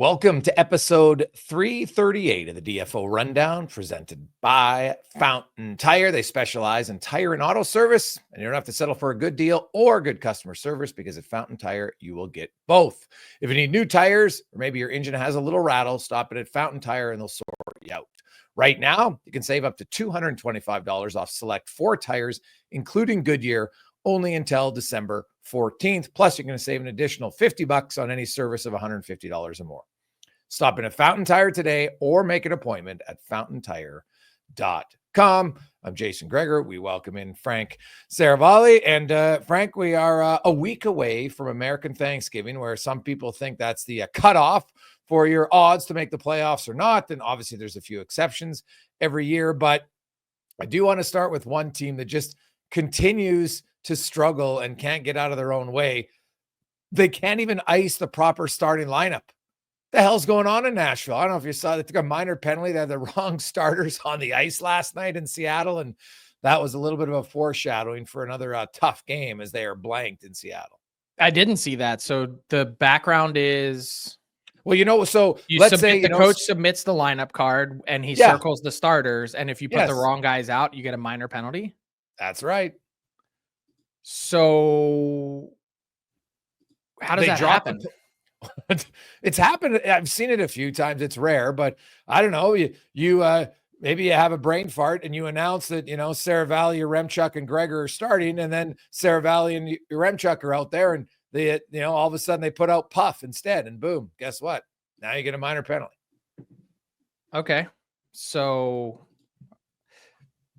Welcome to episode 338 of the DFO Rundown, presented by Fountain Tire. They specialize in tire and auto service, and you don't have to settle for a good deal or good customer service because at Fountain Tire, you will get both. If you need new tires, or maybe your engine has a little rattle, stop it at Fountain Tire and they'll sort you out. Right now, you can save up to $225 off select 4 tires, including Goodyear, only until December 14th. Plus, you're going to save an additional $50 on any service of $150 or more. Stop in at Fountain Tire today or make an appointment at fountaintire.com. I'm Jason Greger. We welcome in Frank Saravalli. And Frank, we are a week away from American Thanksgiving, where some people think that's the cutoff for your odds to make the playoffs or not. And obviously, there's a few exceptions every year. But I do want to start with one team that just continues to struggle and can't get out of their own way. They can't even ice the proper starting lineup. The hell's going on in Nashville? I don't know if you saw, they took a minor penalty. They had the wrong starters on the ice last night in Seattle, and that was a little bit of a foreshadowing for another tough game as they are blanked in Seattle. I didn't see that. So the background is, well, so let's say the coach submits the lineup card and he circles the starters, and if you put the wrong guys out, you get a minor penalty. That's right. So how does that happen? It's happened. I've seen it a few times. It's rare, but I don't know. You maybe you have a brain fart and you announce that, Saravalli, Yaremchuk, and Gregor are starting, and then Saravalli and Yaremchuk are out there, and they, all of a sudden they put out Puff instead, and boom, guess what? Now you get a minor penalty. Okay. So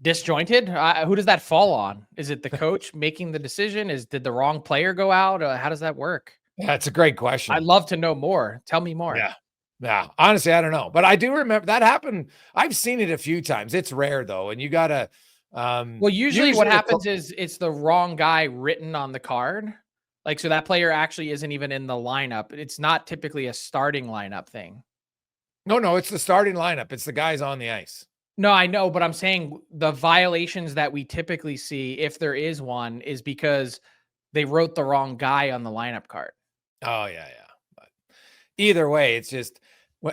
disjointed. Who does that fall on? Is it the coach making the decision? Did the wrong player go out? How does that work? Yeah, it's a great question. I'd love to know more. Tell me more. Yeah. Honestly, I don't know, but I do remember that happened. I've seen it a few times. It's rare though, and you gotta. Well, usually what happens is it's the wrong guy written on the card. Like, so that player actually isn't even in the lineup. It's not typically a starting lineup thing. No, it's the starting lineup. It's the guys on the ice. No, I know, but I'm saying the violations that we typically see, if there is one, is because they wrote the wrong guy on the lineup card. Oh, yeah. But either way, it's just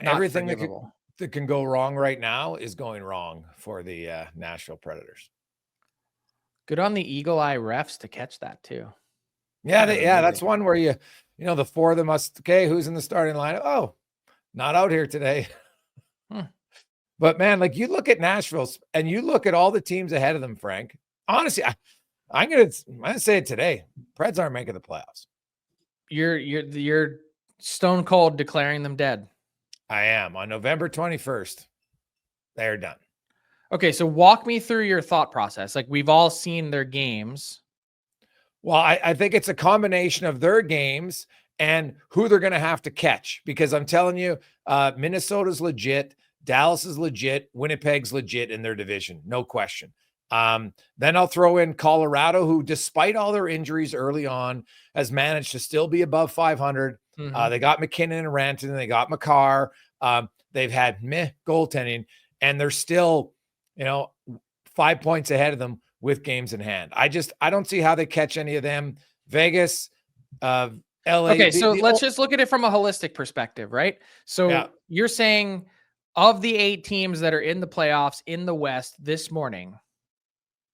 everything that can go wrong right now is going wrong for the Nashville Predators. Good on the Eagle Eye refs to catch that too. Yeah, that's one where the 4 of them okay, who's in the starting lineup? Oh, not out here today. But man, like, you look at Nashville's and you look at all the teams ahead of them, Frank. Honestly, I'm gonna say it today. Preds aren't making the playoffs. You're stone cold declaring them dead. I am. On November 21st, they're done. Okay, so walk me through your thought process. Like, we've all seen their games. Well, I think it's a combination of their games and who they're going to have to catch, because I'm telling you, Minnesota's legit. Dallas is legit. Winnipeg's legit in their division. No question. Then I'll throw in Colorado, who, despite all their injuries early on, has managed to still be above 500. They got McKinnon and Rantanen. They got Makar. They've had goaltending, and they're still, 5 points ahead of them with games in hand. I don't see how they catch any of them. Vegas, LA. Okay, so let's just look at it from a holistic perspective, right? So you're saying, of the 8 teams that are in the playoffs in the West this morning,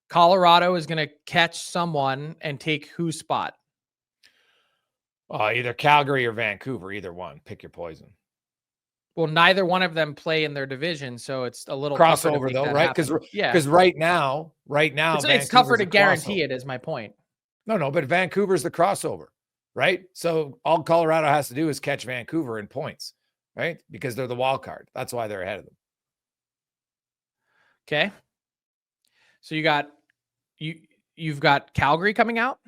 Colorado is going to catch someone and take whose spot? Either Calgary or Vancouver, either one. Pick your poison. Well, neither one of them play in their division, so it's a little crossover though, right? Because right now, it's tougher to guarantee it. Is my point. No, but Vancouver's the crossover, right? So all Colorado has to do is catch Vancouver in points, right? Because they're the wild card. That's why they're ahead of them. Okay. So you've got Calgary coming out.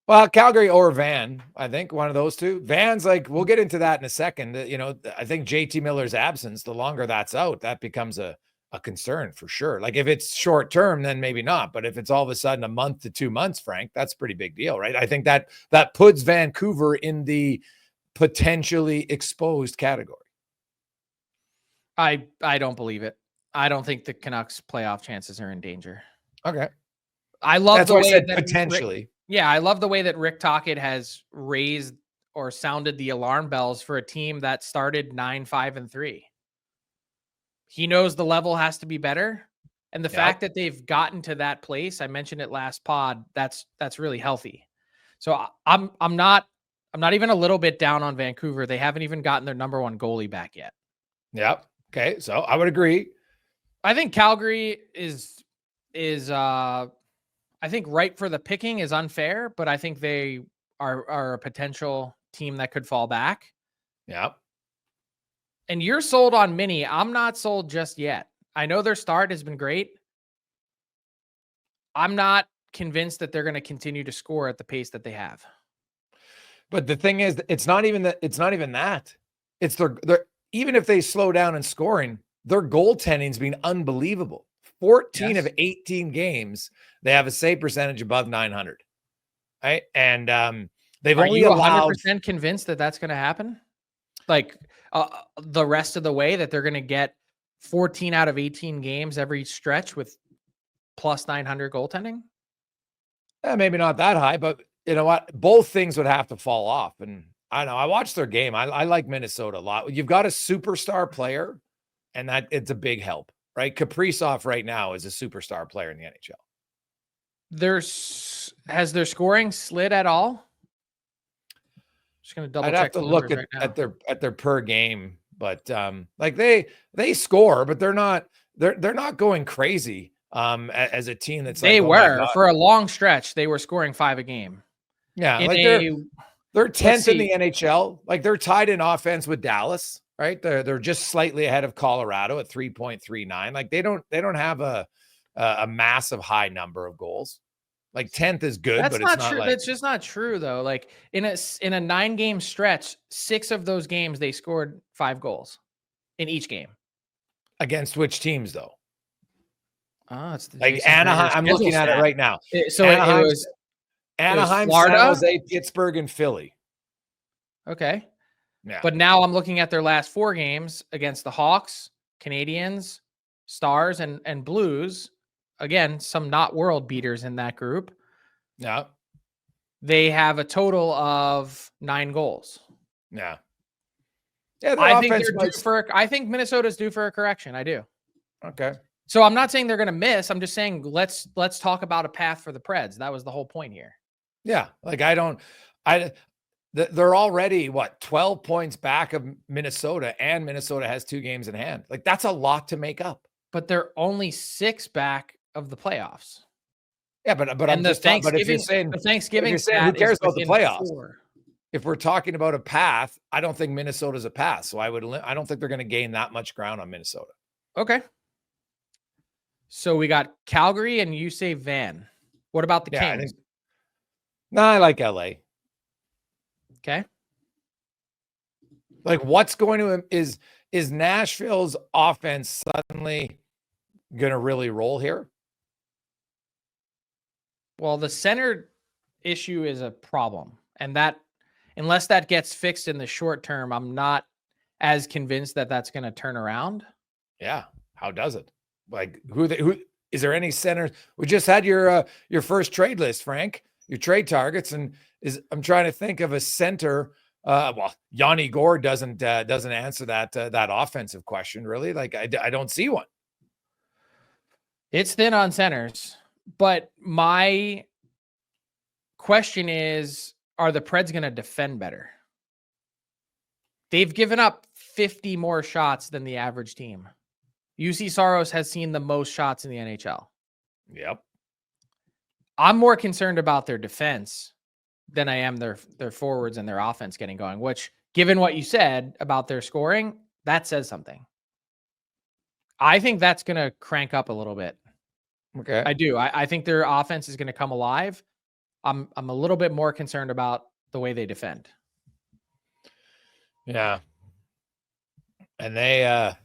Well, Calgary or Van, I think one of those two. Van's like, we'll get into that in a second. I think JT Miller's absence, the longer that's out, that becomes a concern for sure. Like, if it's short term, then maybe not. But if it's all of a sudden a month to 2 months, Frank, that's a pretty big deal, right? I think that puts Vancouver in the potentially exposed category. I don't believe it. I don't think the Canucks playoff chances are in danger. Okay. I love the way that potentially. I love the way that Rick Tocchet has raised or sounded the alarm bells for a team that started 9-5-3. He knows the level has to be better. And the fact that they've gotten to that place, I mentioned it last pod, that's really healthy. So I'm not even a little bit down on Vancouver. They haven't even gotten their number one goalie back yet. Yep. Okay. So I would agree. I think Calgary is I think right for the picking is unfair, but I think they are a potential team that could fall back. Yep. And you're sold on Mini. I'm not sold just yet. I know their start has been great. I'm not convinced that they're going to continue to score at the pace that they have. But the thing is, it's not even that. It's their even if they slow down in scoring, their goaltending's been unbelievable. 14 of 18 games, they have a save percentage above 900. Right. And they've Are only you allowed 100% convinced that that's going to happen? Like the rest of the way, that they're going to get 14 out of 18 games every stretch with plus 900 goaltending? Maybe not that high, but you know what? Both things would have to fall off. And I know I watched their game. I like Minnesota a lot. You've got a superstar player, and that it's a big help, right? Kaprizov right now is a superstar player in the NHL. Has their scoring slid at all? Just going to double check. I'd have to look at their per game, but like they score, but they're not going crazy. As a team that's they like, were for a long stretch, they were scoring 5 a game. Yeah, like they're 10th in the NHL. Like they're tied in offense with Dallas, right? They're just slightly ahead of Colorado at 3.39. Like they don't have a massive high number of goals. Like 10th is good, but it's not true. like, that's just not true though. Like in a 9-game stretch, 6 of those games they scored 5 goals in each game. Against which teams though? It's like Anaheim. I'm looking at it right now. So Anaheim, San Jose, Pittsburgh, and Philly. Okay. Yeah. But now I'm looking at their last 4 games against the Hawks, Canadiens, Stars, and Blues. Again, some not world beaters in that group. Yeah. They have a total of 9 goals. Yeah. Yeah. I think Minnesota's due for a correction. I do. Okay. So I'm not saying they're going to miss. I'm just saying let's talk about a path for the Preds. That was the whole point here. Yeah. Like they're already 12 points back of Minnesota, and Minnesota has 2 games in hand. Like that's a lot to make up. But they're only 6 back of the playoffs. Yeah, but I'm just talking. But if you're saying who cares about the playoffs? 4. If we're talking about a path, I don't think Minnesota's a path. So I don't think they're going to gain that much ground on Minnesota. Okay. So we got Calgary, and you say Van. What about the Kings? I like LA. Okay. Like what's going to is Nashville's offense suddenly going to really roll here? Well, the center issue is a problem, and that unless that gets fixed in the short term, I'm not as convinced that that's going to turn around. Yeah. How does it? Like who is there any centers? We just had your first trade list, Frank, your trade targets. And I'm trying to think of a center. Yanni Gore doesn't answer that offensive question really. Like I don't see one. It's thin on centers, but my question is, are the Preds going to defend better? They've given up 50 more shots than the average team. UC Saros has seen the most shots in the NHL. Yep. I'm more concerned about their defense than I am their forwards and their offense getting going, which, given what you said about their scoring, that says something. I think that's going to crank up a little bit. Okay. I do. I think their offense is going to come alive. I'm a little bit more concerned about the way they defend. Yeah. And they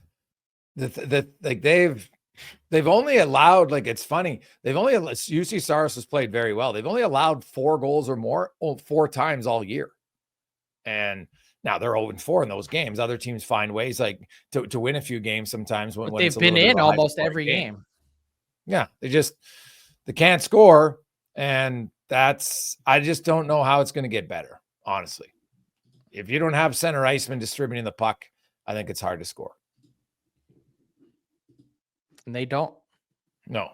they've only allowed, like, it's funny. UC Saros has played very well. They've only allowed 4 goals or more 4 times all year. And now they're 0-4 in those games. Other teams find ways like to win a few games sometimes when they've been in almost every game. Yeah. They can't score. And I just don't know how it's going to get better, honestly. if you don't have center iceman distributing the puck, I think it's hard to score. And they don't. No.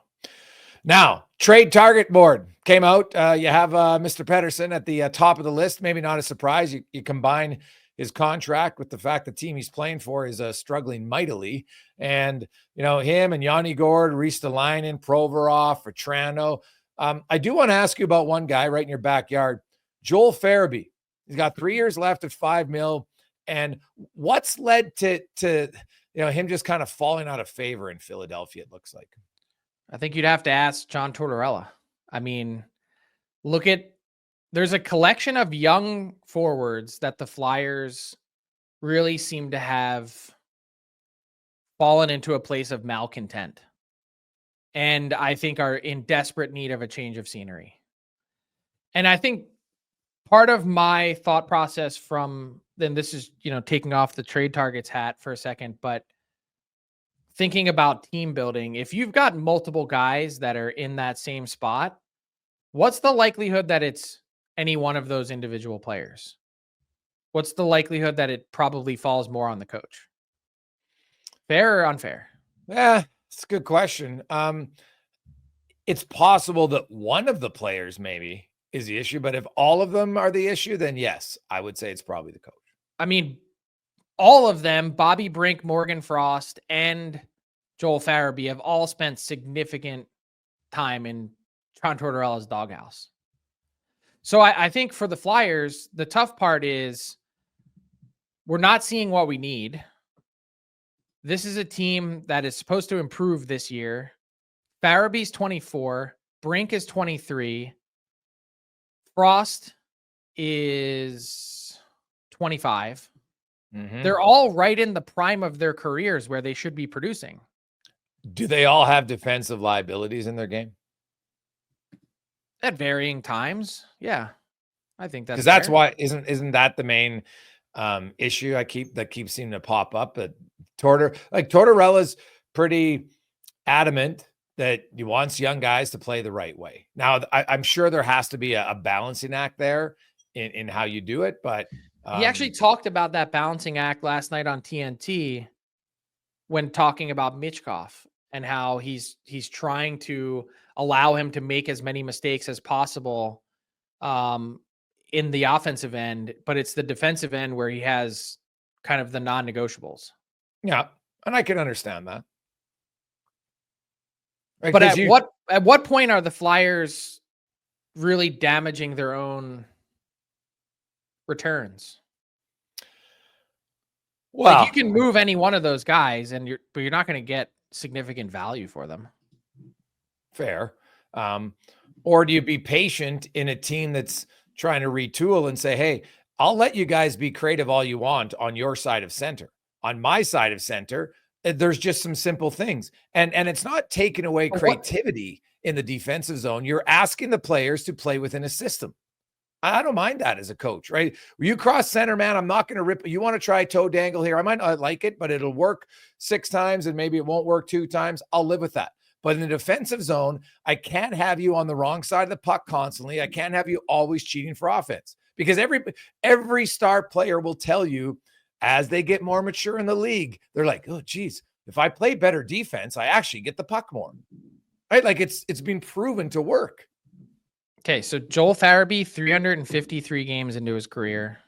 Now, trade target board came out. You have Mr. Pettersson at the top of the list. Maybe not a surprise. You combine his contract with the fact the team he's playing for is struggling mightily. And, him and Yanni Gord, Ristolainen, Provorov, Vetrano. I do want to ask you about one guy right in your backyard, Joel Farabee. He's got 3 years left at $5 million. And what's led to him just kind of falling out of favor in Philadelphia, it looks like? I think you'd have to ask John Tortorella. I mean, there's a collection of young forwards that the Flyers really seem to have fallen into a place of malcontent. And I think are in desperate need of a change of scenery. And I think part of my thought process then this is, taking off the trade targets hat for a second, but thinking about team building, if you've got multiple guys that are in that same spot, what's the likelihood that it's any one of those individual players? What's the likelihood that it probably falls more on the coach? Fair or unfair? Yeah, it's a good question. It's possible that one of the players maybe is the issue, but if all of them are the issue, then yes, I would say it's probably the coach. I mean, all of them, Bobby Brink, Morgan Frost, and Joel Farabee have all spent significant time in John Tortorella's doghouse. So I think for the Flyers, the tough part is we're not seeing what we need. This is a team that is supposed to improve this year. Farabee's 24. Brink is 23. Frost is 25. Mm-hmm. They're all right in the prime of their careers where they should be producing. Do they all have defensive liabilities in their game? At varying times. Yeah. I think that's because that's why isn't that the main issue that keeps seeming to pop up? That Tortorella's pretty adamant that he wants young guys to play the right way. Now, I'm sure there has to be a balancing act there in how you do it, but he actually talked about that balancing act last night on TNT when talking about Michkov and how he's trying to allow him to make as many mistakes as possible in the offensive end, but it's the defensive end where he has kind of the non-negotiables. Yeah, and I can understand that. Right, but at what point are the Flyers really damaging their own returns? Well, like you can move any one of those guys, but you're not going to get significant value for them. Fair. Or do you be patient in a team that's trying to retool and say, hey, I'll let you guys be creative all you want on your side of center. On my side of center, there's just some simple things. And it's not taking away creativity in the defensive zone. You're asking the players to play within a system. I don't mind that as a coach, right? You cross center, man, I'm not going to rip. You want to try toe dangle here. I might not like it, but it'll work 6 times and maybe it won't work 2 times. I'll live with that. But in the defensive zone, I can't have you on the wrong side of the puck constantly. I can't have you always cheating for offense, because every star player will tell you as they get more mature in the league, they're like, oh, geez, if I play better defense, I actually get the puck more. Right? Like it's been proven to work. Okay, so Joel Farabee, 353 games into his career.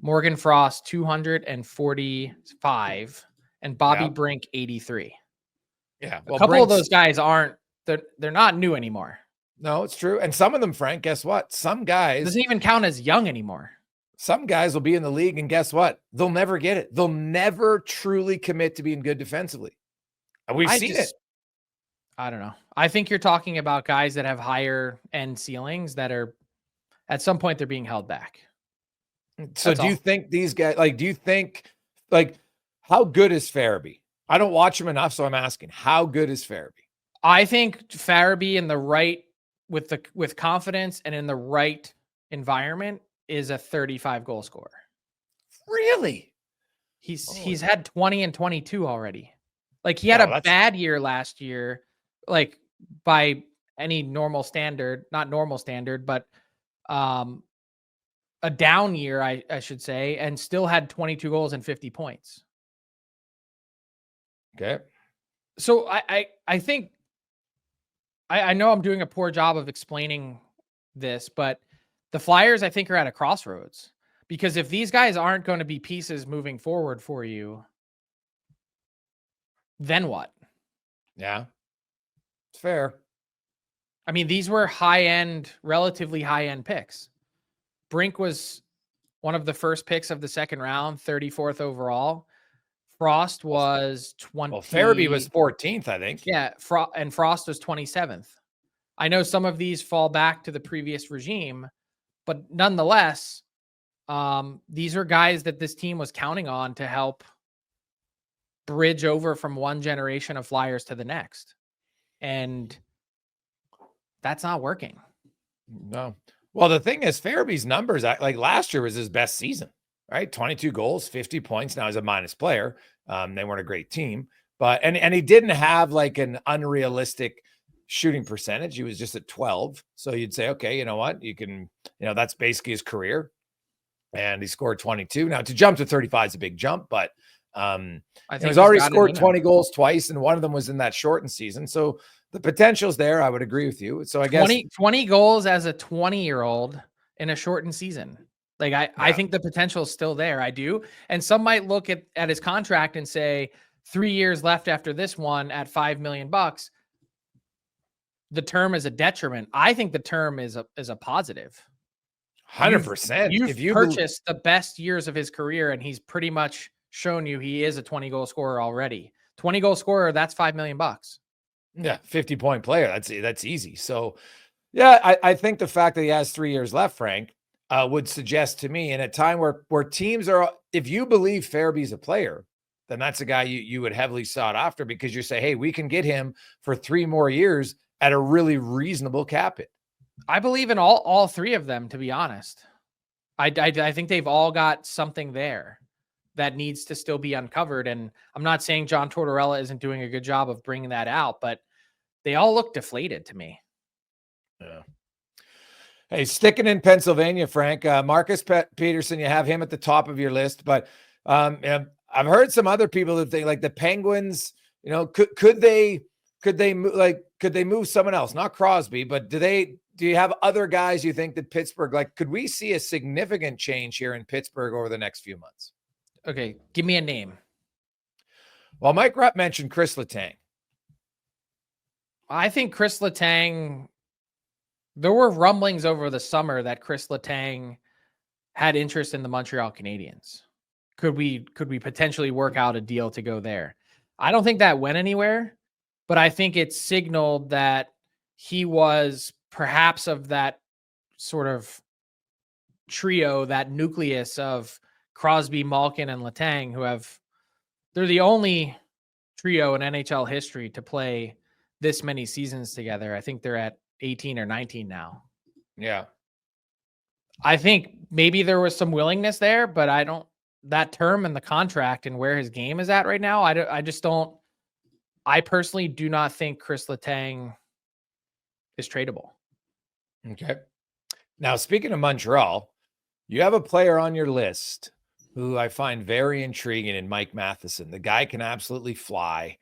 Morgan Frost, 245, and Bobby Brink, 83. Yeah, well, a couple of those guys they're not new anymore. No, it's true. And some of them, Frank, guess what? Some guys doesn't even count as young anymore. Some guys will be in the league, and guess what? They'll never get it. They'll never truly commit to being good defensively. And we've seen it. I don't know. I think you're talking about guys that have higher end ceilings that are at some point they're being held back. So do you think these guys, how good is Farabee? I don't watch him enough, so I'm asking, how good is Farabee? I think Farabee in the right with confidence and in the right environment is a 35 goal scorer. Really? He's had 20 and 22 already. Like he had a bad year last year, like by any normal standard, not normal standard, but a a down year, I should say, and still had 22 goals and 50 points. Okay. So I think I know I'm doing a poor job of explaining this, but the Flyers, I think, are at a crossroads, because if these guys aren't going to be pieces moving forward for you, then what? Yeah, it's fair. I mean, these were relatively high-end picks. Brink was one of the first picks of the second round, 34th overall. Frost was 20. Well, Farabee was 14th, I think. Yeah, and Frost was 27th. I know some of these fall back to the previous regime, but nonetheless, these are guys that this team was counting on to help bridge over from one generation of Flyers to the next. And that's not working. No. Well, the thing is, Farabee's numbers, like last year was his best season, right? 22 goals, 50 points. Now he's a minus player. They weren't a great team, but, and he didn't have like an unrealistic shooting percentage. He was just at 12. So you'd say, okay, you know what? You can, that's basically his career. And he scored 22. Now to jump to 35 is a big jump, but I think he's already scored 20 goals twice, and one of them was in that shortened season. So the potential's there. I would agree with you. So I guess 20 goals as a 20-year-old in a shortened season. Like I think the potential is still there. I do. And some might look at his contract and say 3 years left after this one at $5 million. The term is a detriment. I think the term is a positive. 100%. You've purchased the best years of his career, and he's pretty much shown you he is a 20-goal scorer already. 20-goal scorer, that's $5 million. Yeah, 50-point player. That's easy. So, yeah, I think the fact that he has 3 years left, Frank, would suggest to me, in a time where teams are, if you believe Farabee's a player, then that's a guy you would heavily sought after, because you say, hey, we can get him for 3 more years at a really reasonable cap hit. I believe in all three of them, to be honest. I think they've all got something there that needs to still be uncovered. And I'm not saying John Tortorella isn't doing a good job of bringing that out, but they all look deflated to me. Yeah. Hey, sticking in Pennsylvania, Frank, Marcus Peterson, you have him at the top of your list, but I've heard some other people that think like the Penguins, could they move someone else? Not Crosby, but do you have other guys you think that Pittsburgh, could we see a significant change here in Pittsburgh over the next few months? Okay, give me a name. Well, Mike Rupp mentioned Chris Letang. I think Chris Letang, there were rumblings over the summer that Chris Letang had interest in the Montreal Canadiens. Could we potentially work out a deal to go there? I don't think that went anywhere, but I think it signaled that he was perhaps of that sort of trio, that nucleus of Crosby, Malkin, and Letang, they're the only trio in NHL history to play this many seasons together. I think they're at 18 or 19 now. Yeah. I think maybe there was some willingness there, but that term and the contract and where his game is at right now, I personally do not think Chris Letang is tradable. Okay. Now, speaking of Montreal, you have a player on your list who I find very intriguing in Mike Matheson. The guy can absolutely fly.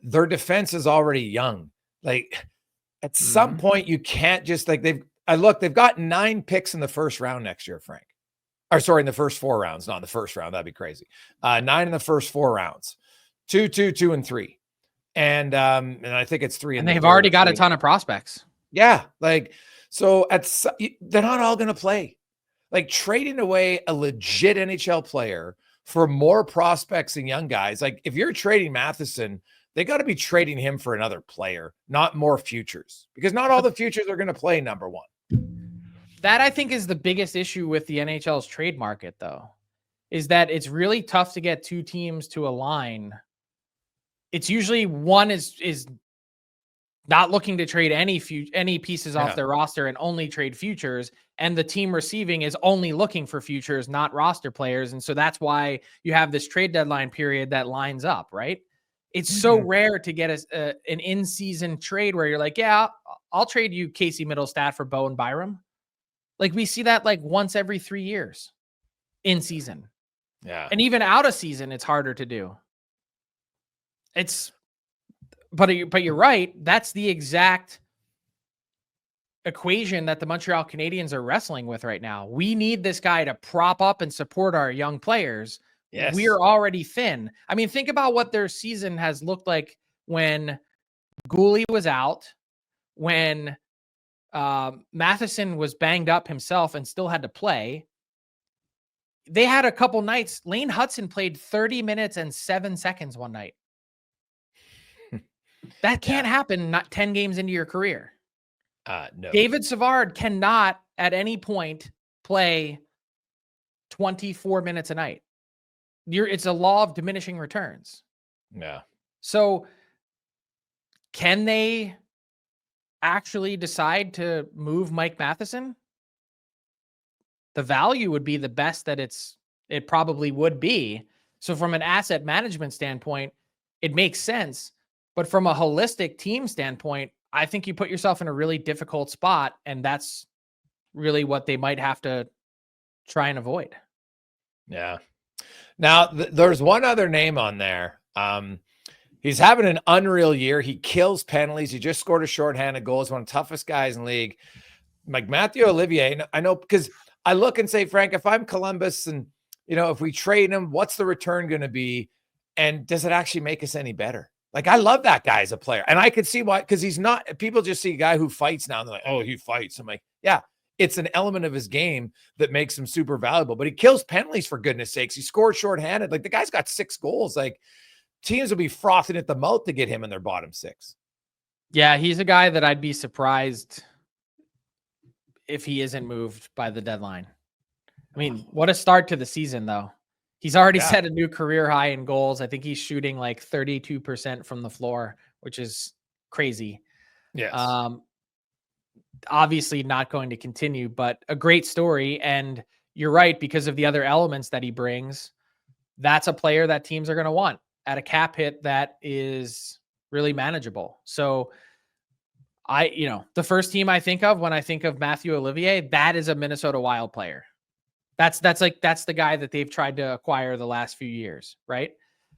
Their defense is already young. At some point, you can't just they've got 9 picks in the first round next year, Frank. Or sorry, in the first 4 rounds, not in the first round. That'd be crazy. 9 in the first 4 rounds, 2, 2, 2, and 3. And I think it's 3. And they've already got a ton of prospects. Yeah. So they're not all going to play. Trading away a legit NHL player for more prospects and young guys. If you're trading Matheson, they got to be trading him for another player, not more futures, because not all the futures are going to play number 1. That I think is the biggest issue with the NHL's trade market, though, is that it's really tough to get 2 teams to align. It's usually one is not looking to trade any pieces off their roster and only trade futures, and the team receiving is only looking for futures, not roster players. And so that's why you have this trade deadline period that lines up, right? It's so rare to get an in-season trade where you're like, yeah, I'll trade you Casey Middlestat for Bowen Byram. Like we see that like once every 3 years in season. Yeah. And even out of season, it's harder to do. But you're right. That's the exact equation that the Montreal Canadiens are wrestling with right now. We need this guy to prop up and support our young players. Yes. We're already thin. I mean, think about what their season has looked like when Gooley was out, when Matheson was banged up himself and still had to play. They had a couple nights. Lane Hudson played 30 minutes and 7 seconds one night. That can't happen not 10 games into your career. No. David Savard cannot at any point play 24 minutes a night. It's a law of diminishing returns. Yeah. So can they actually decide to move Mike Matheson? The value would be the best that it probably would be. So from an asset management standpoint, it makes sense. But from a holistic team standpoint, I think you put yourself in a really difficult spot, and that's really what they might have to try and avoid. Yeah. Now, there's one other name on there. He's having an unreal year. He kills penalties. He just scored a shorthanded goal. He's one of the toughest guys in the league. Like Mathieu Olivier, I know because I look and say, Frank, if I'm Columbus and, if we trade him, what's the return going to be? And does it actually make us any better? Like, I love that guy as a player. And I could see why, because he's not, people just see a guy who fights now. And they're like, oh, he fights. I'm like, yeah, it's an element of his game that makes him super valuable. But he kills penalties, for goodness sakes. He scored shorthanded. Like, the guy's got 6 goals. Like, teams will be frothing at the mouth to get him in their bottom 6. Yeah, he's a guy that I'd be surprised if he isn't moved by the deadline. I mean, what a start to the season, though. He's already set a new career high in goals. I think he's shooting like 32% from the floor, which is crazy. Yes. Obviously not going to continue, but a great story. And you're right, because of the other elements that he brings, that's a player that teams are going to want at a cap hit that is really manageable. So the first team I think of when I think of Mathieu Olivier, that is a Minnesota Wild player. That's the guy that they've tried to acquire the last few years, right?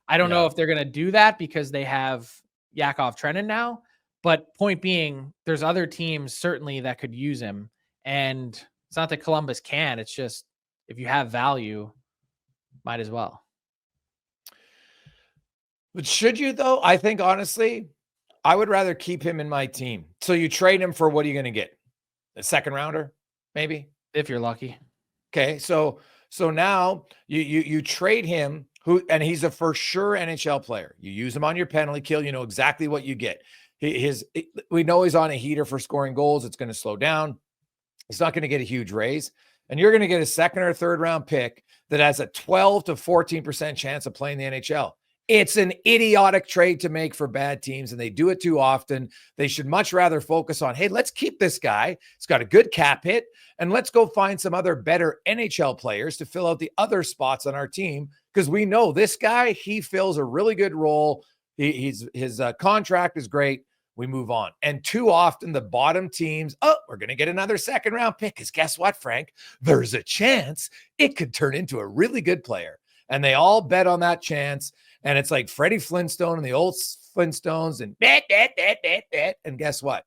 I don't know if they're going to do that because they have Yakov Trenin now, but point being, there's other teams certainly that could use him. And it's not that Columbus can, it's just if you have value, might as well. But should you, though? I think, honestly, I would rather keep him in my team. So you trade him for, what are you going to get? A second rounder, maybe? If you're lucky. Okay. So now you trade him, and he's a for sure NHL player. You use him on your penalty kill. You know exactly what you get. We know he's on a heater for scoring goals. It's going to slow down. He's not going to get a huge raise. And you're going to get a second or third round pick that has a 12 to 14% chance of playing the NHL. It's an idiotic trade to make for bad teams, and they do it too often. They should much rather focus on, hey, let's keep this guy. He's got a good cap hit, and let's go find some other better NHL players to fill out the other spots on our team, because we know this guy, he fills a really good role. His contract is great. We move on. And too often the bottom teams, we're going to get another second round pick, because guess what, Frank? There's a chance it could turn into a really good player. And they all bet on that chance. And it's like Freddie Flintstone and the old Flintstones and and guess what?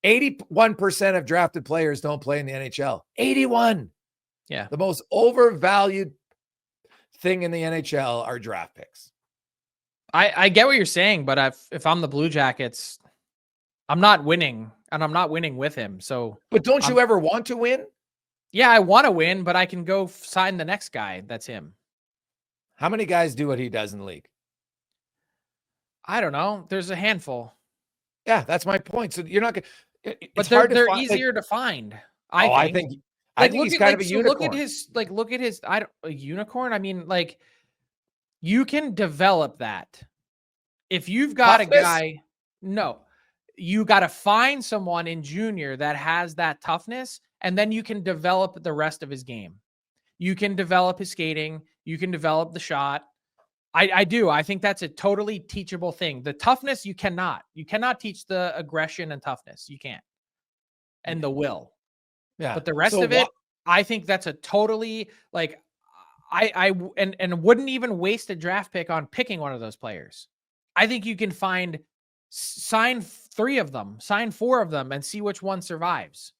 81% of drafted players don't play in the NHL. 81. Yeah. The most overvalued thing in the NHL are draft picks. I get what you're saying, but if I'm the Blue Jackets, I'm not winning, and I'm not winning with him. So, but don't you ever want to win? Yeah, I want to win, but I can go sign the next guy. That's him. How many guys do what he does in the league? I don't know. There's a handful. Yeah, that's my point. So you're not going to, but they're easier to find. I think he's kind of a unicorn. Look at his, a unicorn. I mean, like, you can develop that. If you've got a guy, you got to find someone in junior that has that toughness, and then you can develop the rest of his game. You can develop his skating. You can develop the shot. I do. I think that's a totally teachable thing. The toughness, you cannot. You cannot teach the aggression and toughness. You can't. And the will. Yeah. But the rest of it, I think that's a totally like I wouldn't even waste a draft pick on picking one of those players. I think you can sign 3 of them, sign 4 of them, and see which one survives.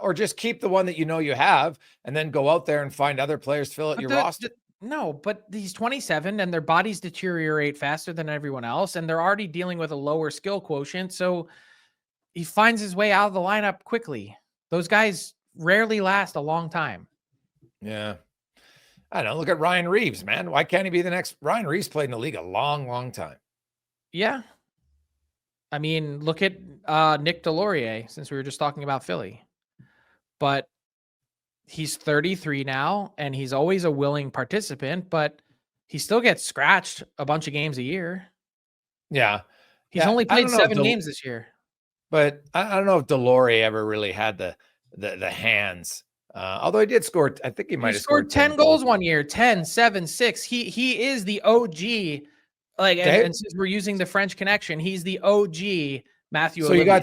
Or just keep the one that you have, and then go out there and find other players to fill out your roster. No, but he's 27 and their bodies deteriorate faster than everyone else, and they're already dealing with a lower skill quotient. So he finds his way out of the lineup quickly. Those guys rarely last a long time. Yeah. I don't know. Look at Ryan Reeves, man. Why can't he be the next? Ryan Reeves played in the league a long, long time. Yeah. I mean, look at Nick Delorier, since we were just talking about Philly. But he's 33 now, and he's always a willing participant, but he still gets scratched a bunch of games a year. Yeah. He's only played 7 games this year. But I don't know if Delorier ever really had the hands. Although he did score, I think he might have scored 10 goals one year, 10, 7, 6. He is the OG. Like, and since we're using the French connection, he's the OG Mathieu Olivier.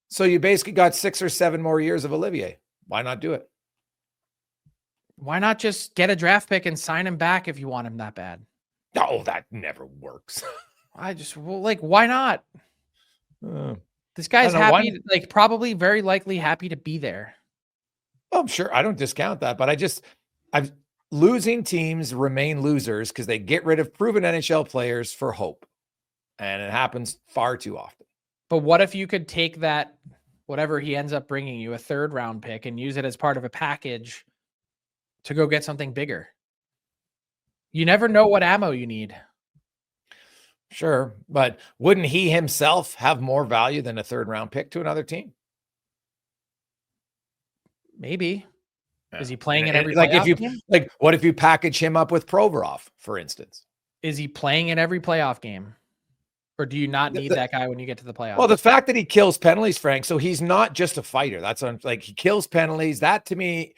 So you basically got 6 or 7 more years of Olivier. Why not do it? Why not just get a draft pick and sign him back if you want him that bad? No, that never works. Why not? This guy's happy, probably very likely happy to be there. Oh, I'm sure. I don't discount that, but losing teams remain losers because they get rid of proven NHL players for hope. And it happens far too often. But what if you could take that, whatever he ends up bringing you, a 3rd round pick, and use it as part of a package to go get something bigger? You never know what ammo you need. Sure. But wouldn't he himself have more value than a 3rd round pick to another team? Maybe. Yeah. Is he playing in every playoff game? What if you package him up with Provorov, for instance? Is he playing in every playoff game? Or do you not need that guy when you get to the playoffs? Well, the fact that he kills penalties, Frank, so he's not just a fighter. That's he kills penalties. That to me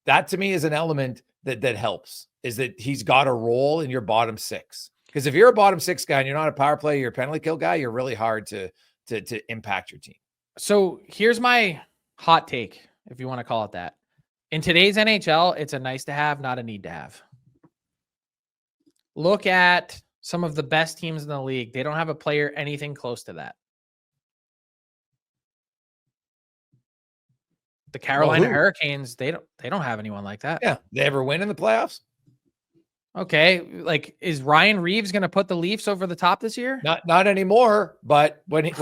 is an element that helps, is that he's got a role in your bottom 6. Because if you're a bottom 6 guy and you're not a power play, you're a penalty kill guy, you're really hard to impact your team. So here's my hot take, if you want to call it that. In today's NHL, it's a nice to have, not a need to have. Look at some of the best teams in the league. They don't have a player anything close to that. The Carolina Hurricanes, they don't have anyone like that. Yeah. They ever win in the playoffs? Okay. Is Ryan Reeves going to put the Leafs over the top this year? Not anymore. But when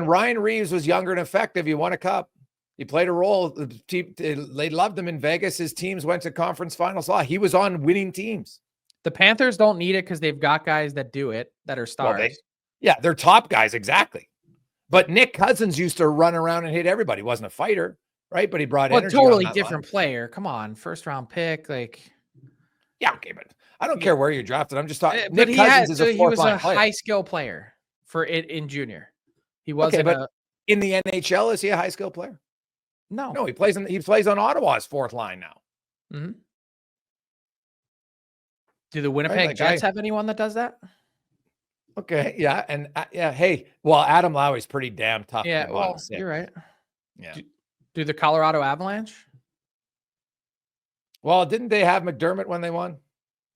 Ryan Reeves was younger and effective, he won a cup. He played a role. They loved him in Vegas. His teams went to conference finals. He was on winning teams. The Panthers don't need it because they've got guys that do it, that are stars. They're top guys, exactly. But Nick Cousins used to run around and hit everybody. He wasn't a fighter, right? But he brought energy. Totally different player. Come on, 1st round pick, Yeah, okay, but I don't care where you're drafted. I'm just talking. But Nick Cousins is a 4th line player. He was a high skill player for it in junior. He wasn't. Okay, but in the NHL, is he a high skill player? No, he plays on Ottawa's 4th line now. Mm-hmm. Do the Winnipeg Jets have anyone that does that? Okay, yeah, and hey, well, Adam Lowry's pretty damn tough. Yeah, well, you're right. Yeah. Do the Colorado Avalanche? Well, didn't they have McDermott when they won?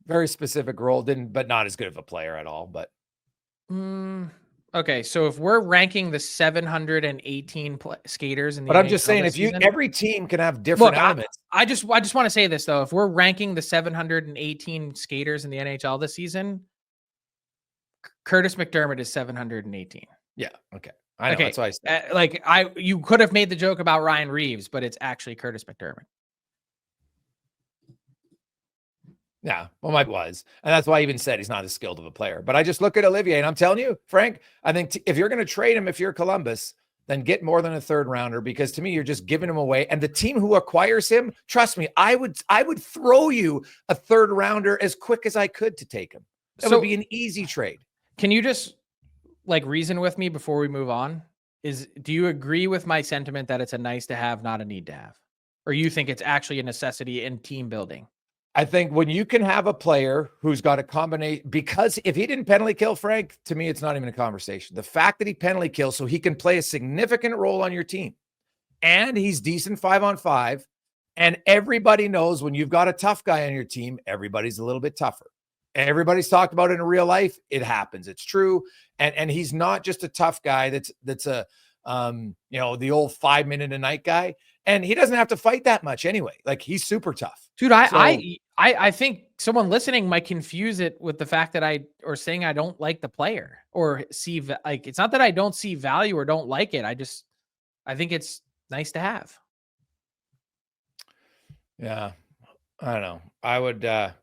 Very specific role, but not as good of a player at all. But okay, so if we're ranking the 718 skaters in the, but I'm just saying, every team can have different elements. I just want to say this though: if we're ranking the 718 skaters in the NHL this season, Curtis McDermott is 718. Yeah, okay, I know. That's why I said. You could have made the joke about Ryan Reeves, but it's actually Curtis McDermott. Yeah, well, Mike was. And that's why I even said he's not as skilled of a player. But I just look at Olivier, and I'm telling you, Frank, I think if you're going to trade him, if you're Columbus, then get more than a 3rd rounder, because to me, you're just giving him away. And the team who acquires him, trust me, I would throw you a 3rd rounder as quick as I could to take him. That would be an easy trade. Can you just reason with me before we move on? Do you agree with my sentiment that it's a nice to have, not a need to have? Or you think it's actually a necessity in team building? I think when you can have a player who's got a combination, because if he didn't penalty kill, Frank, to me, it's not even a conversation. The fact that he penalty kills so he can play a significant role on your team and he's decent 5-on-5. And everybody knows when you've got a tough guy on your team, everybody's a little bit tougher. Everybody's talked about it in real life. It happens. It's true. And he's not just a tough guy. That's a, the old 5-minute a night guy. And he doesn't have to fight that much anyway. Like, he's super tough. Dude, I think someone listening might confuse it with the fact that saying I don't like the player or it's not that I don't see value or don't like it. I think it's nice to have. Yeah. I don't know. I would,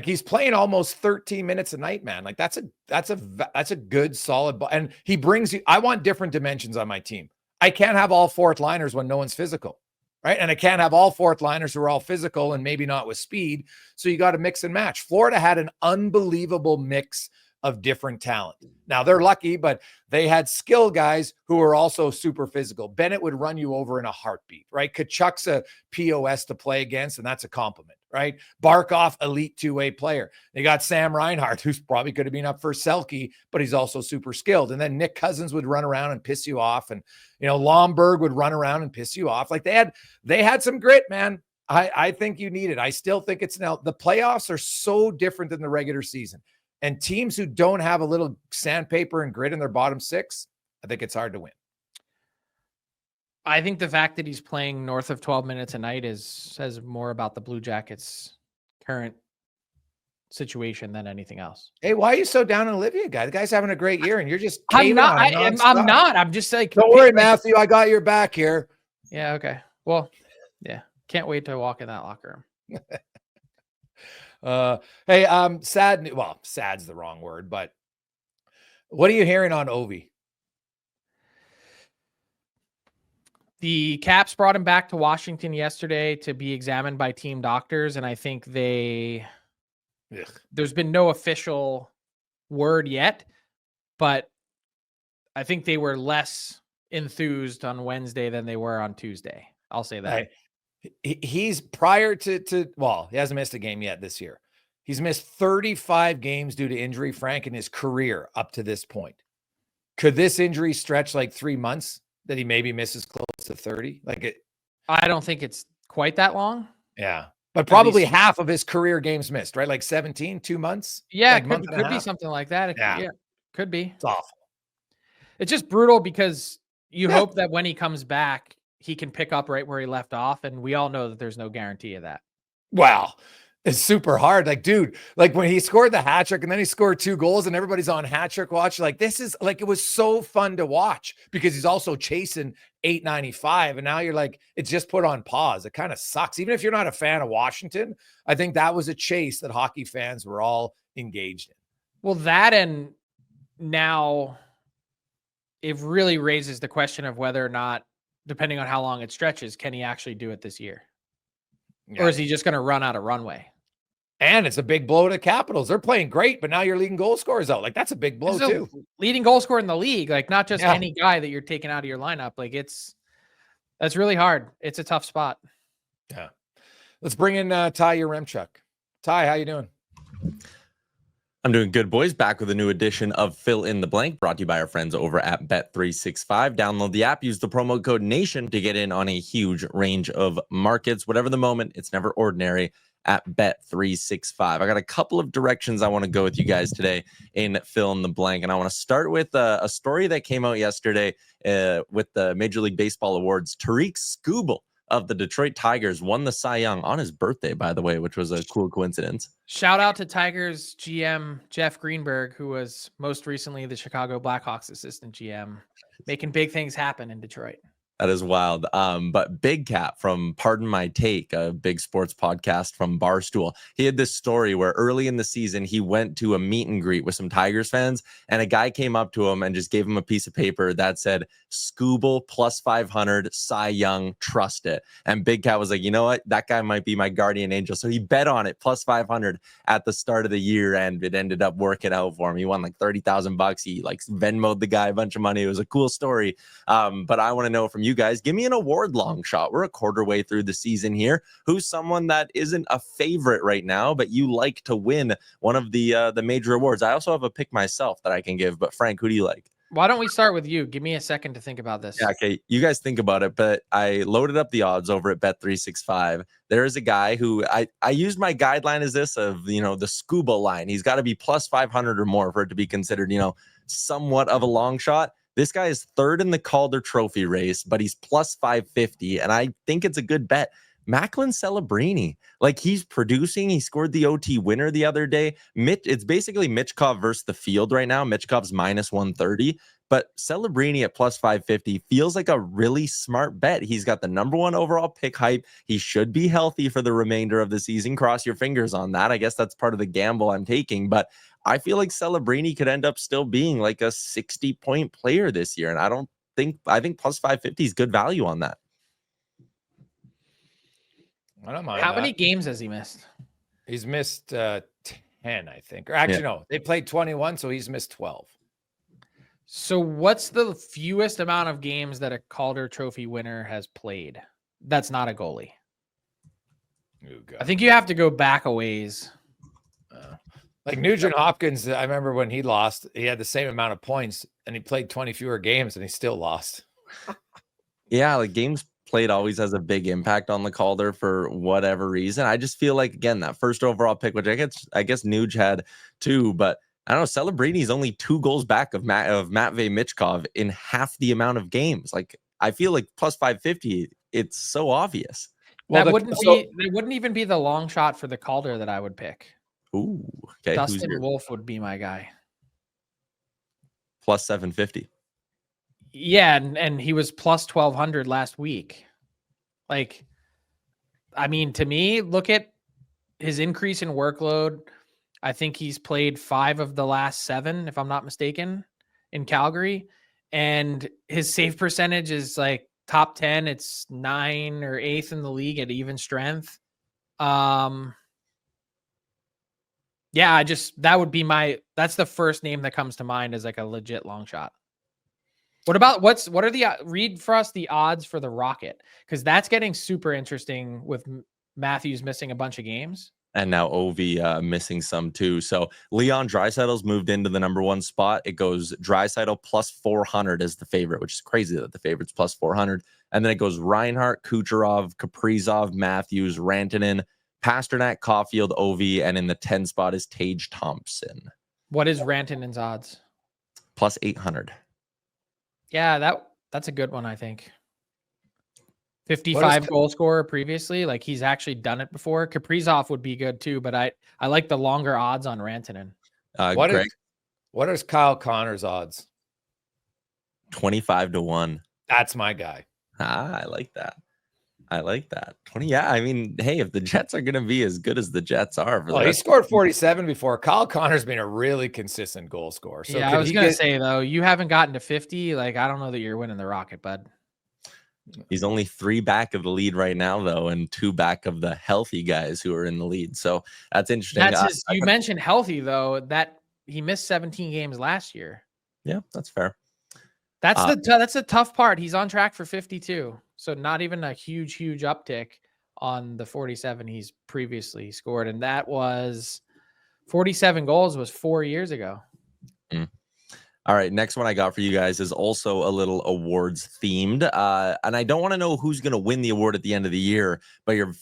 he's playing almost 13 minutes a night, man. Like, that's a good solid ball. And he brings you, I want different dimensions on my team. I can't have all fourth liners when no one's physical, right? And I can't have all fourth liners who are all physical and maybe not with speed. So you got to mix and match. Florida had an unbelievable mix of different talent. Now, they're lucky, but they had skill guys who were also super physical. Bennett would run you over in a heartbeat, right? Kachuk's a POS to play against, and that's a compliment, right? Barkov, elite two-way player. They got Sam Reinhart, who's probably could have been up for Selke, but he's also super skilled. And then Nick Cousins would run around and piss you off. And, Lomberg would run around and piss you off. Like, they had some grit, man. I think you need it. I still think it's now. The playoffs are so different than the regular season. And teams who don't have a little sandpaper and grit in their bottom six, I think it's hard to win. I think the fact that he's playing north of 12 minutes a night says more about the Blue Jackets' current situation than anything else. Hey, why are you so down on Olivier, guy? The guy's having a great year, and you're just I'm not. I'm just like, don't worry, Matthew. I got your back here. Yeah. Okay. Well, yeah. Can't wait to walk in that locker room. Hey, sad's the wrong word, but what are you hearing on Ovi? The Caps brought him back to Washington yesterday to be examined by team doctors, and I think there's been no official word yet, but I think they were less enthused on Wednesday than they were on Tuesday. I'll say that. Right. He's prior to he hasn't missed a game yet this year. He's missed 35 games due to injury, Frank, in his career up to this point. Could this injury stretch like 3 months that he maybe misses close to 30? I don't think it's quite that long. Yeah. But probably half of his career games missed, right? Like 17, 2 months. Yeah, it could be something like that. Yeah, could be. It's awful. It's just brutal because you hope that when he comes back, he can pick up right where he left off. And we all know that there's no guarantee of that. Wow. It's super hard. Like, dude, like when he scored the hat trick and then he scored 2 goals and everybody's on hat trick watch. Like, this is like, it was so fun to watch because he's also chasing 895. And now you're like, it's just put on pause. It kind of sucks. Even if you're not a fan of Washington, I think that was a chase that hockey fans were all engaged in. Well, that, and now it really raises the question of whether or not, depending on how long it stretches, can he actually do it this year? Yeah. Or is he just going to run out of runway? And it's a big blow to Capitals. They're playing great, but now you're leading goal scorers out. Like, that's a big blow too. Leading goal scorer in the league, like not just any guy that you're taking out of your lineup. Like, that's really hard. It's a tough spot. Yeah. Let's bring in Ty Yaremchuk. Ty, how you doing? I'm doing good, boys. Back with a new edition of Fill in the Blank, brought to you by our friends over at Bet365. Download the app, use the promo code NATION to get in on a huge range of markets. Whatever the moment, it's never ordinary at Bet365. I got a couple of directions I want to go with you guys today in Fill in the Blank, and I want to start with a story that came out yesterday with the Major League Baseball Awards. Tariq Skubal of the Detroit Tigers won the Cy Young on his birthday, by the way, which was a cool coincidence. Shout out to Tigers GM Jeff Greenberg, who was most recently the Chicago Blackhawks assistant GM, making big things happen in Detroit. That is wild. But Big Cat from Pardon My Take, a big sports podcast from Barstool, he had this story where early in the season, he went to a meet and greet with some Tigers fans, and a guy came up to him and just gave him a piece of paper that said, Skubal plus 500, Cy Young, trust it. And Big Cat was like, you know what? That guy might be my guardian angel. So he bet on it, plus 500 at the start of the year, and it ended up working out for him. He won like $30,000. He like Venmo'd the guy a bunch of money. It was a cool story. But I want to know from you guys, give me an award long shot. We're a quarter way through the season here. Who's someone that isn't a favorite right now, but you like to win one of the major awards? I also have a pick myself that I can give, but Frank, who do you like? Why don't we start with you? Give me a second to think about this. Yeah, okay. You guys think about it, but I loaded up the odds over at Bet365. There is a guy who I used my guideline as this of, the scuba line. He's got to be plus 500 or more for it to be considered, somewhat of a long shot. This guy is third in the Calder Trophy race, but he's plus 550, and I think it's a good bet. Macklin Celebrini, like he's producing. He scored the OT winner the other day. It's basically Michkov versus the field right now. Michkov's minus 130, but Celebrini at plus 550 feels like a really smart bet. He's got the number 1 overall pick hype. He should be healthy for the remainder of the season. Cross your fingers on that. I guess that's part of the gamble I'm taking, but I feel like Celebrini could end up still being like a 60-point player this year. And I think plus 550 is good value on that. I don't mind. How many games has he missed? He's missed 10, I think. Or actually, no, they played 21, so he's missed 12. So what's the fewest amount of games that a Calder Trophy winner has played? That's not a goalie. Ooh, I think you have to go back a ways. Like Nugent Hopkins, I remember when he lost, he had the same amount of points and he played 20 fewer games and he still lost. Yeah, like games played always has a big impact on the Calder for whatever reason. I just feel like, again, that first overall pick, which I guess Nuge had 2, but I don't know, Celebrini's only 2 goals back of Matvei Michkov in half the amount of games. Like, I feel like plus 550, it's so obvious. Well, that wouldn't even be the long shot for the Calder that I would pick. Ooh, okay. Dustin Wolf would be my guy. Plus 750. Yeah, and he was plus 1,200 last week. Like, I mean, to me, look at his increase in workload. I think he's played 5 of the last 7, if I'm not mistaken, in Calgary. And his save percentage is like top 10. It's 9 or 8th in the league at even strength. Yeah, that would be that's the first name that comes to mind as like a legit long shot. What are the read for us the odds for the Rocket? Because that's getting super interesting with Matthews missing a bunch of games. And now Ovi missing some too. So Leon Draisaitl's moved into the number 1 spot. It goes Draisaitl plus 400 as the favorite, which is crazy that the favorite's plus 400. And then it goes Reinhart, Kucherov, Kaprizov, Matthews, Rantanen, Pasternak, Caulfield, Ovi, and in the 10 spot is Tage Thompson. What is Rantanen's odds? Plus 800. Yeah, that's a good one, I think. 55 goal scorer previously. Like, he's actually done it before. Kaprizov would be good too, but I like the longer odds on Rantanen. What is Kyle Connor's odds? 25-1. That's my guy. I like that. 20. Yeah, I mean, hey, if the Jets are going to be as good as the Jets are, he scored 47 before. Kyle Connor's been a really consistent goal scorer. So yeah, I was going to say though, you haven't gotten to 50. Like, I don't know that you're winning the Rocket, bud. He's only 3 back of the lead right now, though, and 2 back of the healthy guys who are in the lead. So that's interesting. You mentioned healthy though. That he missed 17 games last year. Yeah, that's fair. That's the tough part. He's on track for 52. So not even a huge uptick on the 47 he's previously scored. And that was 47 goals was 4 years ago. All right, next one I got for you guys is also a little awards themed. And I don't want to know who's going to win the award at the end of the year, but your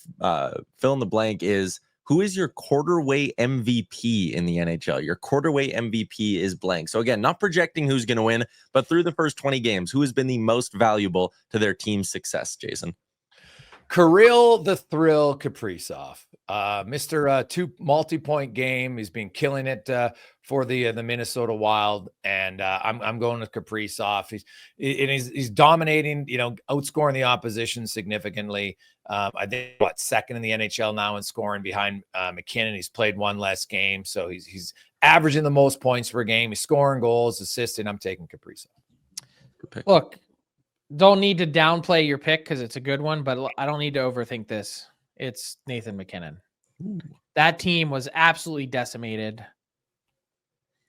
fill in the blank is, who is your quarter-way MVP in the NHL? Your quarter-way MVP is blank. So again, not projecting who's going to win, but through the first 20 games, who has been the most valuable to their team's success, Jason? Kirill the Thrill Kaprizov. Mr. 2 multi-point game. He's been killing it for the Minnesota Wild, and I'm going with Kaprizov. He's dominating, outscoring the opposition significantly. I think second in the NHL now in scoring behind McKinnon. He's played 1 less game, so he's averaging the most points per game. He's scoring goals, assisting. I'm taking Kaprizov. Look, don't need to downplay your pick because it's a good one, but I don't need to overthink this. It's Nathan McKinnon. Ooh. That team was absolutely decimated.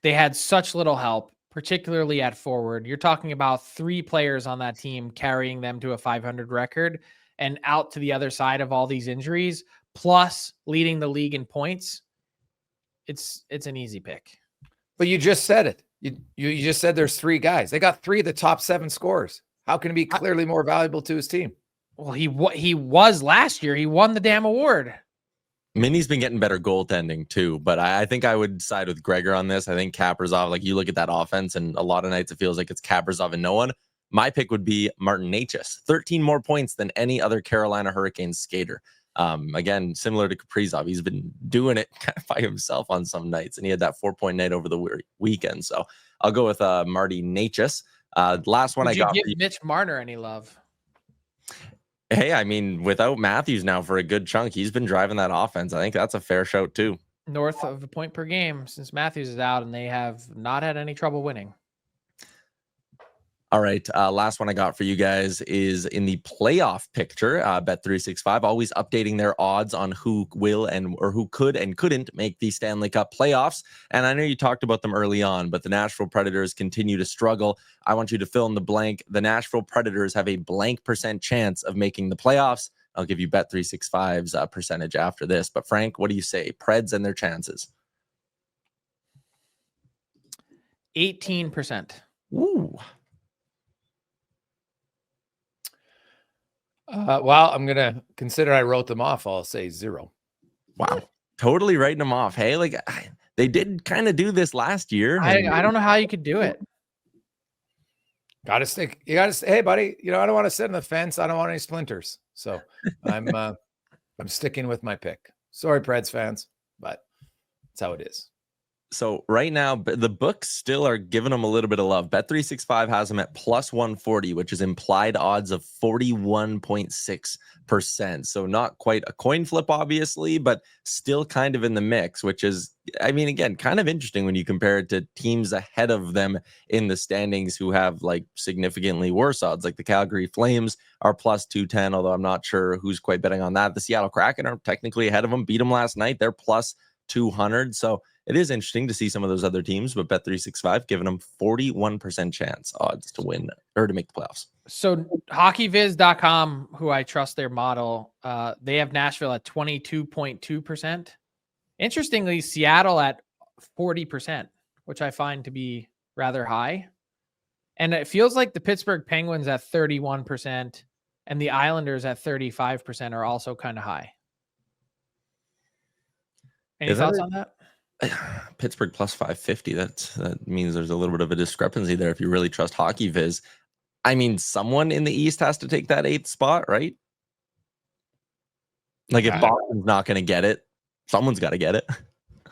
They had such little help, particularly at forward. You're talking about 3 players on that team carrying them to a 500 record and out to the other side of all these injuries, plus leading the league in points. It's an easy pick. But you just said it. You just said there's 3 guys. They got 3 of the top 7 scorers. How can he be clearly more valuable to his team? Well, he was last year. He won the damn award. Minnie's been getting better goaltending too, but I think I would side with Gregor on this. I think Kaprizov, like you look at that offense, and a lot of nights it feels like it's Kaprizov and no one. My pick would be Martin Necas, 13 more points than any other Carolina Hurricanes skater. Again, similar to Kaprizov, he's been doing it kind of by himself on some nights, and he had that 4-point night over the weekend. So I'll go with Marty Necas. Last one Would I got. you give Mitch Marner any love? Hey, I mean, without Matthews now for a good chunk, he's been driving that offense. I think that's a fair shout too. North of a point per game since Matthews is out, and they have not had any trouble winning. All right. Last one I got for you guys is in the playoff picture. Bet365 always updating their odds on who will or who could and couldn't make the Stanley Cup playoffs. And I know you talked about them early on, but the Nashville Predators continue to struggle. I want you to fill in the blank. The Nashville Predators have a blank % chance of making the playoffs. I'll give you Bet365's percentage after this. But Frank, what do you say? Preds and their chances? 18%. Ooh. Well, I'm going to consider I wrote them off. I'll say 0. Wow. Totally writing them off. Hey, like they did kind of do this last year. I don't know how you could do it. Got to stick. You got to say, hey, buddy, I don't want to sit on the fence. I don't want any splinters. So I'm sticking with my pick. Sorry, Preds fans, but that's how it is. So right now, the books still are giving them a little bit of love. Bet365 has them at plus 140, which is implied odds of 41.6%. So not quite a coin flip, obviously, but still kind of in the mix, which is, I mean, again, kind of interesting when you compare it to teams ahead of them in the standings who have like significantly worse odds. Like the Calgary Flames are plus 210, although I'm not sure who's quite betting on that. The Seattle Kraken are technically ahead of them, beat them last night. They're plus 200. So it is interesting to see some of those other teams, but Bet365 giving them 41% chance odds to win or to make the playoffs. So hockeyviz.com, who I trust their model, they have Nashville at 22.2%. Interestingly, Seattle at 40%, which I find to be rather high. And it feels like the Pittsburgh Penguins at 31% and the Islanders at 35% are also kind of high. Any thoughts on that? Pittsburgh plus 550. That means there's a little bit of a discrepancy there if you really trust Hockey Viz. I mean, someone in the East has to take that 8th spot, right? Like if Boston's not going to get it, someone's got to get it.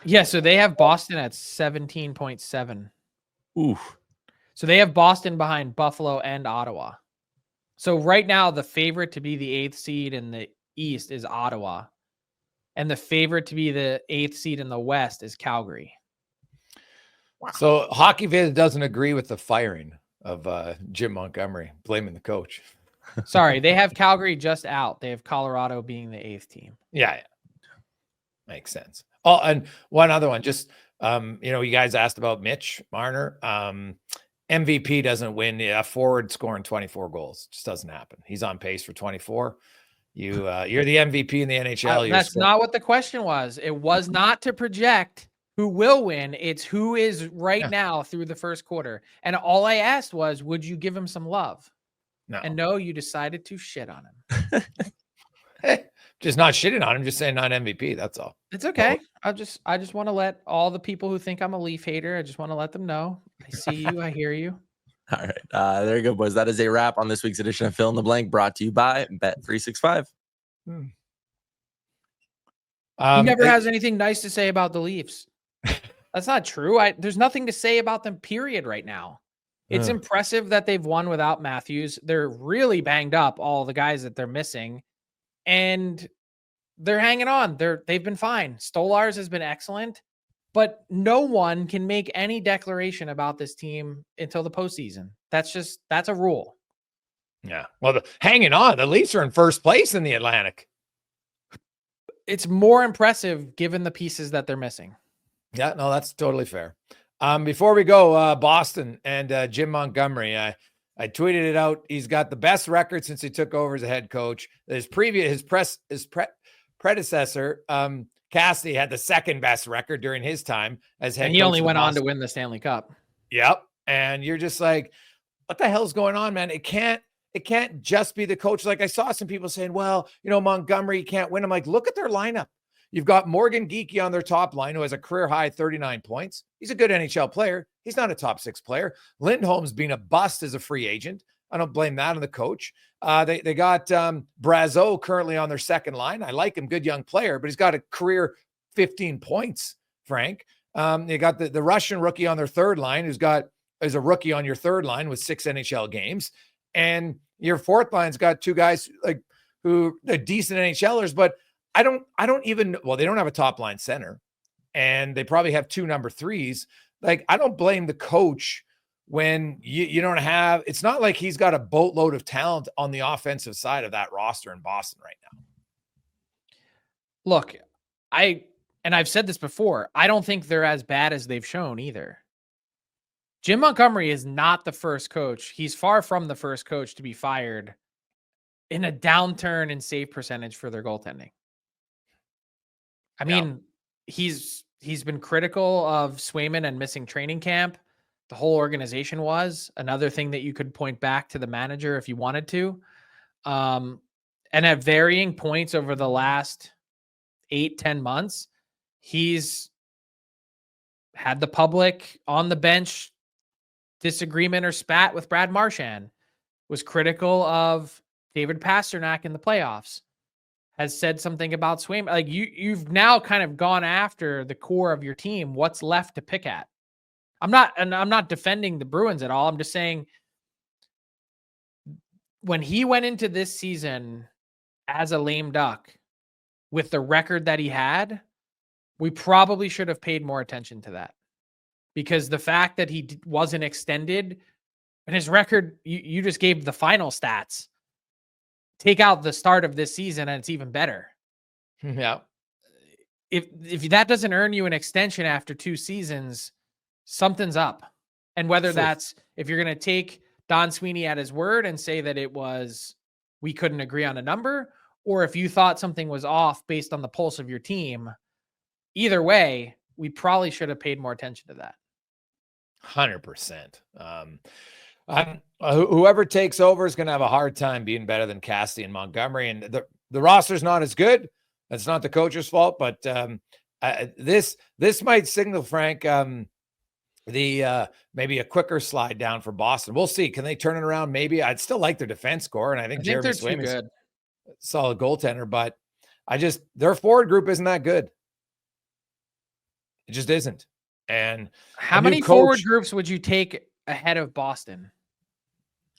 Yeah, so they have Boston at 17.7. Ooh. So they have Boston behind Buffalo and Ottawa. So right now, the favorite to be the 8th seed in the East is Ottawa. And the favorite to be the 8th seed in the West is Calgary. Wow. So Hockey Viz doesn't agree with the firing of Jim Montgomery, blaming the coach. Sorry, they have Calgary just out. They have Colorado being the 8th team. Yeah. Makes sense. Oh, and one other one, just, you guys asked about Mitch Marner. MVP doesn't win a forward scoring 24 goals. Just doesn't happen. He's on pace for 24. You're the MVP in the NHL. That's not what the question was. It was not to project who will win. It's who is right now through the first quarter. And all I asked was, would you give him some love? No. And no, you decided to shit on him. Hey, just not shitting on him, just saying not MVP. That's all. It's okay. I just want to let all the people who think I'm a Leaf hater, I just want to let them know. I see you. I hear you. All right. There you go, boys. That is a wrap on this week's edition of Fill in the Blank, brought to you by Bet365. He never has anything nice to say about the Leafs. That's not true. There's nothing to say about them, period, right now. It's impressive that they've won without Matthews. They're really banged up, all the guys that they're missing. And they're hanging on. They've been fine. Stolarz has been excellent. But no one can make any declaration about this team until the postseason. That's a rule. Yeah. Well, hanging on. The Leafs are in first place in the Atlantic. It's more impressive given the pieces that they're missing. Yeah, no, that's totally fair. Before we go, Boston and Jim Montgomery, I tweeted it out. He's got the best record since he took over as a head coach. His predecessor, Cassidy, had the second best record during his time as head coach. And he only went on to win the Stanley Cup. Yep. And you're just like, what the hell's going on, man? It can't just be the coach. Like I saw some people saying, well, Montgomery can't win. I'm like, look at their lineup. You've got Morgan Geekie on their top line, who has a career high 39 points. He's a good NHL player. He's not a top 6 player. Lindholm's been a bust as a free agent. I don't blame that on the coach. They got Brazeau currently on their second line. I like him, good young player, but he's got a career 15 points, Frank. They got the Russian rookie on their third line, is a rookie on your third line with 6 NHL games. And your fourth line's got 2 guys who are decent NHLers, but they don't have a top line center, and they probably have 2 number 3s. Like, I don't blame the coach when you don't have, it's not like he's got a boatload of talent on the offensive side of that roster in Boston right now. Look, I've said this before, I don't think they're as bad as they've shown either. Jim Montgomery is not the first coach. He's far from the first coach to be fired in a downturn in save percentage for their goaltending. I mean, he's been critical of Swayman and missing training camp. The whole organization was another thing that you could point back to the manager if you wanted to. And at varying points over the last 8-10 months, he's had the public on the bench disagreement or spat with Brad Marchand, was critical of David Pasternak in the playoffs, has said something about Swayman. Like you've now kind of gone after the core of your team. What's left to pick at? I'm not defending the Bruins at all. I'm just saying when he went into this season as a lame duck with the record that he had, we probably should have paid more attention to that, because the fact that he wasn't extended and his record, you just gave the final stats. Take out the start of this season and it's even better. Yeah. If that doesn't earn you an extension after 2 seasons, something's up. And whether that's, if you're going to take Don Sweeney at his word and say that we couldn't agree on a number, or if you thought something was off based on the pulse of your team, either way, we probably should have paid more attention to that. 100%. Whoever takes over is going to have a hard time being better than Cassidy and Montgomery. And the roster's not as good. That's not the coach's fault, but this might signal, Frank, maybe a quicker slide down for Boston. We'll see. Can they turn it around? Maybe. I'd still like their defense core, and I think Jeremy Swayman's a solid goaltender, but their forward group isn't that good. It just isn't. And how many forward groups would you take ahead of Boston?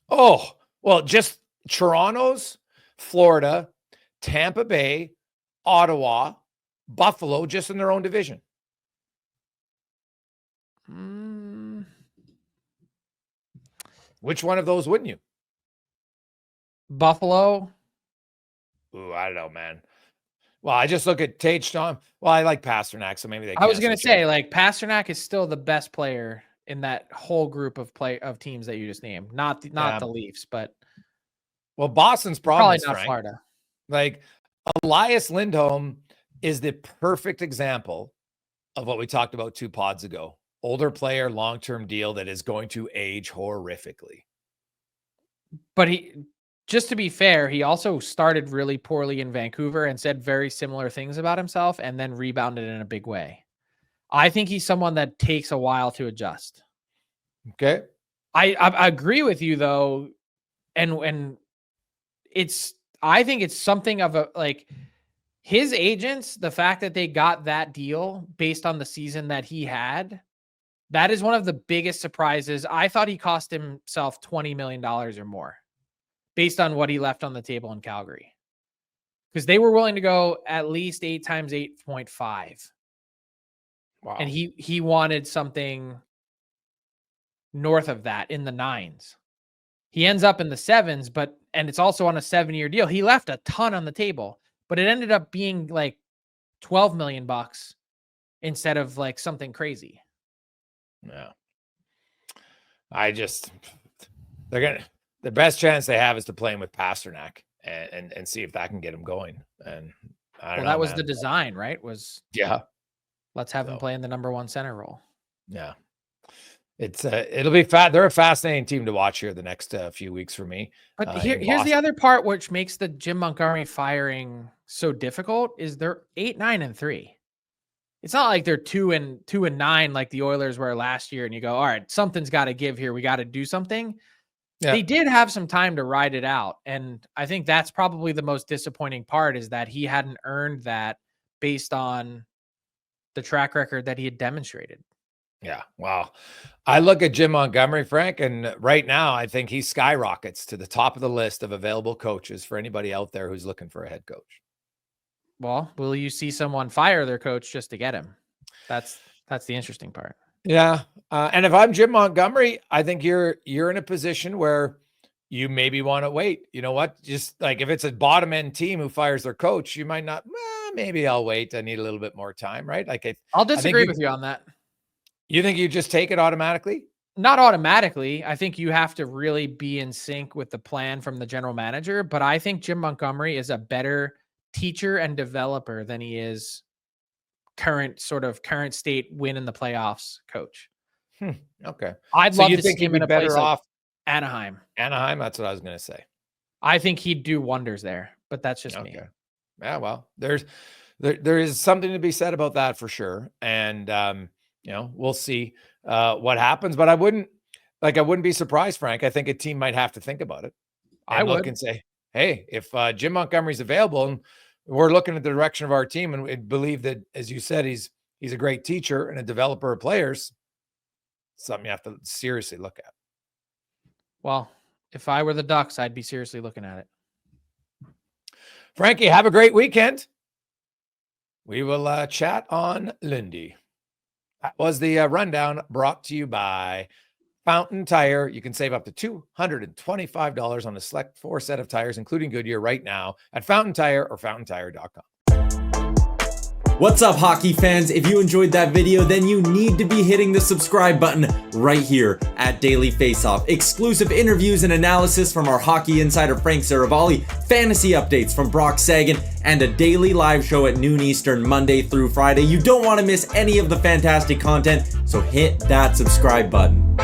Oh, well, just Toronto's, Florida, Tampa Bay, Ottawa, Buffalo, just in their own division. Which one of those wouldn't you? Buffalo. Ooh, I don't know, man. Well, I just look at Tate Strom. Well, I like Pasternak, so maybe they. I was going to say, like, Pasternak is still the best player in that whole group of teams that you just named. Not the Leafs, but well, Boston's problem is, probably not Frank, Florida. Like, Elias Lindholm is the perfect example of what we talked about 2 pods ago. Older player, long-term deal that is going to age horrifically. But just to be fair, he also started really poorly in Vancouver and said very similar things about himself and then rebounded in a big way. I think he's someone that takes a while to adjust. Okay. I agree with you though. And I think it's something of his agents, the fact that they got that deal based on the season that he had, that is one of the biggest surprises. I thought he cost himself $20 million or more based on what he left on the table in Calgary, because they were willing to go at least 8 times 8.5. Wow. And he wanted something north of that in the 9s. He ends up in the 7s, and it's also on a 7-year deal. He left a ton on the table, but it ended up being like $12 million instead of like something crazy. Yeah. The best chance they have is to play him with Pasternak and see if that can get him going. And I don't know. That was the design, right? Yeah. Let's have him play in the number 1 center role. Yeah. It'll be fat. They're a fascinating team to watch here the next few weeks for me. But here's the other part which makes the Jim Montgomery firing so difficult is they're 8-9-3. It's not like they're 2-9 like the Oilers were last year, and you go, all right, something's got to give here. We got to do something. Yeah. They did have some time to ride it out, and I think that's probably the most disappointing part is that he hadn't earned that based on the track record that he had demonstrated. Yeah. Wow. I look at Jim Montgomery, Frank, and right now I think he skyrockets to the top of the list of available coaches for anybody out there who's looking for a head coach. Well, will you see someone fire their coach just to get him? That's the interesting part. Yeah. And if I'm Jim Montgomery, I think you're in a position where you maybe want to wait. You know what? Just like if it's a bottom end team who fires their coach, you might not, maybe I'll wait. I need a little bit more time, right? Like I'll disagree with you on that. You think you just take it automatically? Not automatically. I think you have to really be in sync with the plan from the general manager, but I think Jim Montgomery is a better teacher and developer than he is current state win in the playoffs coach. Okay. I'd love to see him in a place like Anaheim. Anaheim, that's what I was going to say. I think he'd do wonders there, but that's just me. Yeah, well, there is something to be said about that for sure. And we'll see what happens, but I wouldn't be surprised, Frank. I think a team might have to think about it. I would look and say, hey, if Jim Montgomery's available and we're looking at the direction of our team and we believe that, as you said, he's a great teacher and a developer of players, something you have to seriously look at. Well, if I were the Ducks, I'd be seriously looking at it. Frankie, have a great weekend. We will chat on Lindy. That was the rundown brought to you by Fountain Tire. You can save up to $225 on a select 4 set of tires, including Goodyear, right now at Fountain Tire or fountaintire.com. What's up, hockey fans? If you enjoyed that video, then you need to be hitting the subscribe button right here at Daily Faceoff. Exclusive interviews and analysis from our hockey insider Frank Saravalli, fantasy updates from Brock Sagan, and a daily live show at noon Eastern, Monday through Friday. You don't want to miss any of the fantastic content, so hit that subscribe button.